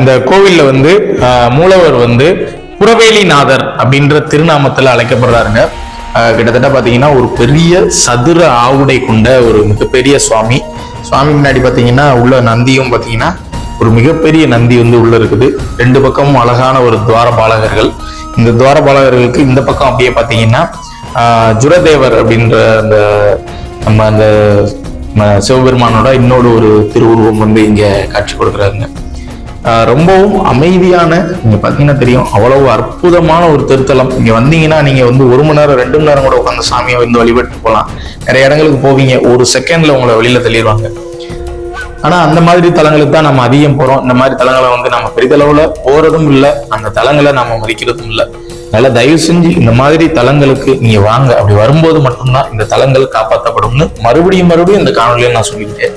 இந்த கோவில்ல வந்து மூலவர் வந்து புறவேலிநாதர் அப்படின்ற திருநாமத்துல அழைக்கப்படுறாருங்க. கிட்டத்தட்ட பாத்தீங்கன்னா ஒரு பெரிய சதுர ஆவுடை கொண்ட ஒரு மிகப்பெரிய சுவாமி. சுவாமி முன்னாடி பாத்தீங்கன்னா உள்ள நந்தியும் பாத்தீங்கன்னா ஒரு மிகப்பெரிய நந்தி வந்து உள்ள இருக்குது. ரெண்டு பக்கமும் அழகான ஒரு துவாரபாலகர்கள். இந்த துவாரபாலகர்களுக்கு இந்த பக்கம் அப்படியே பாத்தீங்கன்னா ஜுரதேவர் அப்படின்ற அந்த நம்ம அந்த சிவபெருமானோட இன்னொரு ஒரு திருவுருவம் வந்து இங்க காட்சி கொடுக்குறாருங்க. ரொம்பவும் அமைதியான, நீங்க பாத்தீங்கன்னா தெரியும், அவ்வளவு அற்புதமான ஒரு திருத்தலம். இங்க வந்தீங்கன்னா நீங்க வந்து 1 மணி நேரம் 2 மணி நேரம் கூட உட்காந்து சாமியை வந்து வழிபட்டு போகலாம். நிறைய இடங்களுக்கு போவீங்க, ஒரு செகண்ட்ல உங்களை வெளியில தள்ளிடுவாங்க. ஆனா அந்த மாதிரி தலங்களுக்கு தான் நம்ம அதிகம் போறோம். இந்த மாதிரி தலங்களை வந்து நம்ம பெரிதளவுல போறதும் இல்லை, அந்த தலங்களை நம்ம மதிக்கிறதும் இல்லை. அதனால தயவு செஞ்சு இந்த மாதிரி தலங்களுக்கு நீங்க வாங்க. அப்படி வரும்போது மட்டும்தான் இந்த தலங்கள் காப்பாற்றப்படும்னு மறுபடியும் இந்த காணொலியை நான் சொல்லிக்கிட்டேன்.